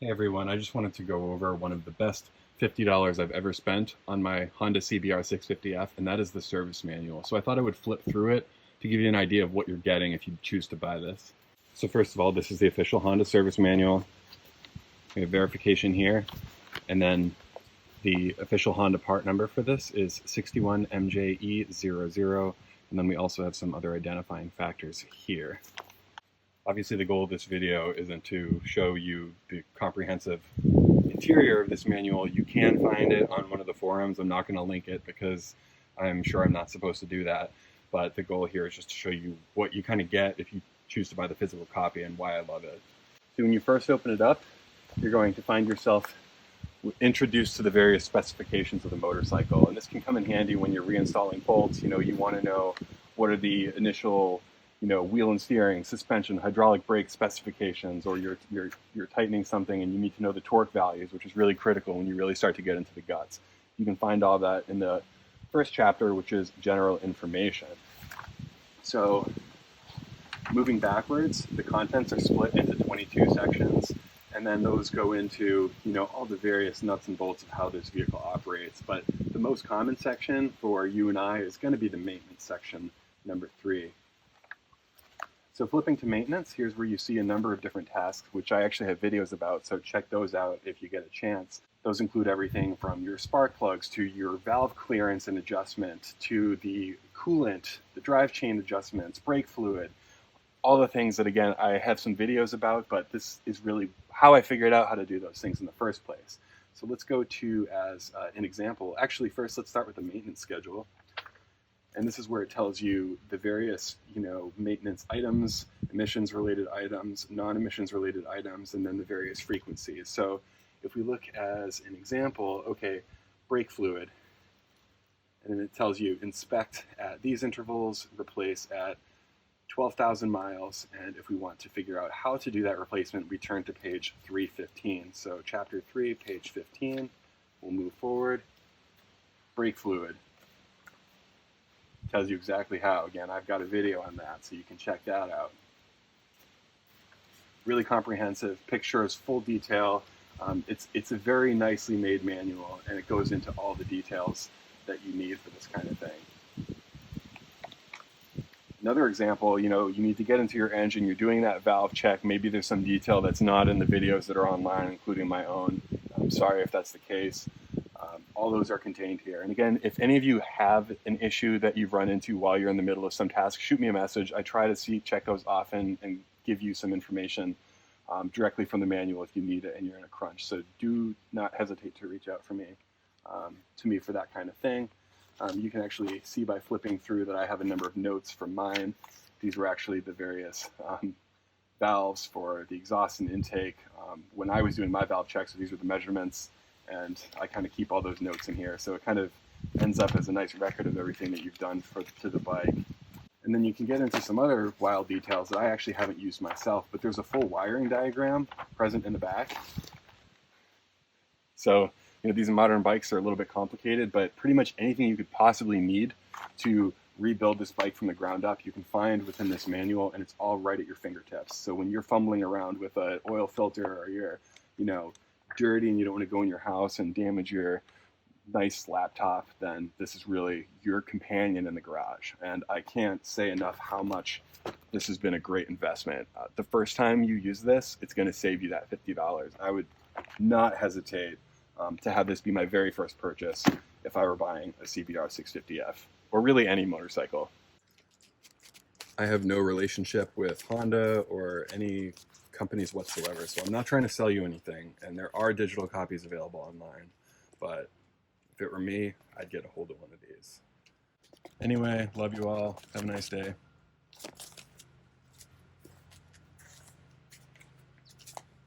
Hey everyone, I just wanted to go over one of the best $50 I've ever spent on my Honda CBR650F, and that is the service manual. So I thought I would flip through it to give you an idea of what you're getting if you choose to buy this. So first of all, this is the official Honda service manual. We have verification here, and then the official Honda part number for this is 61MJE00, and then we also have some other identifying factors here. Obviously, the goal of this video isn't to show you the comprehensive interior of this manual. You can find it on one of the forums. I'm not going to link it because I'm sure I'm not supposed to do that. But the goal here is just to show you what you kind of get if you choose to buy the physical copy and why I love it. So when you first open it up, you're going to find yourself introduced to the various specifications of the motorcycle. And this can come in handy when you're reinstalling bolts. You want to know what are the initial wheel and steering, suspension, hydraulic brake specifications, or you're tightening something and you need to know the torque values, which is really critical when you really start to get into the guts. You can find all that in the first chapter, which is general information. So moving backwards, the contents are split into 22 sections, and then those go into all the various nuts and bolts of how this vehicle operates. But the most common section for you and I is going to be the maintenance section, number 3. So flipping to maintenance, here's where you see a number of different tasks, which I actually have videos about, so check those out if you get a chance. Those include everything from your spark plugs to your valve clearance and adjustment to the coolant, the drive chain adjustments, brake fluid, all the things that, again, I have some videos about, but this is really how I figured out how to do those things in the first place. So let's go to as an example. Actually, first let's start with the maintenance schedule. And this is where it tells you the various, maintenance items, emissions-related items, non-emissions-related items, and then the various frequencies. So if we look as an example, okay, brake fluid, and then it tells you inspect at these intervals, replace at 12,000 miles, and if we want to figure out how to do that replacement, we turn to page 315. So chapter 3, page 15, we'll move forward. Brake fluid. Tells you exactly how. Again, I've got a video on that, so you can check that out. Really comprehensive, pictures, full detail. It's a very nicely made manual, and it goes into all the details that you need for this kind of thing. Another example, you need to get into your engine, you're doing that valve check, maybe there's some detail that's not in the videos that are online, including my own. I'm sorry if that's the case. All those are contained here. And again, if any of you have an issue that you've run into while you're in the middle of some task, shoot me a message. I try to check those often and give you some information directly from the manual if you need it and you're in a crunch. So do not hesitate to reach out to me for that kind of thing. You can actually see by flipping through that I have a number of notes from mine. These were actually the various valves for the exhaust and intake. When I was doing my valve checks, so these were the measurements, and I kind of keep all those notes in here. So it kind of ends up as a nice record of everything that you've done to the bike. And then you can get into some other wild details that I actually haven't used myself, but there's a full wiring diagram present in the back. So these modern bikes are a little bit complicated, but pretty much anything you could possibly need to rebuild this bike from the ground up, you can find within this manual, and it's all right at your fingertips. So when you're fumbling around with an oil filter, or you're, dirty and you don't want to go in your house and damage your nice laptop, then this is really your companion in the garage. And I can't say enough how much this has been a great investment. The first time you use this, it's going to save you that $50. I would not hesitate to have this be my very first purchase if I were buying a CBR650F, or really any motorcycle. I have no relationship with Honda or any companies whatsoever, so I'm not trying to sell you anything, and there are digital copies available online, but if it were me, I'd get a hold of one of these. Anyway, love you all. Have a nice day.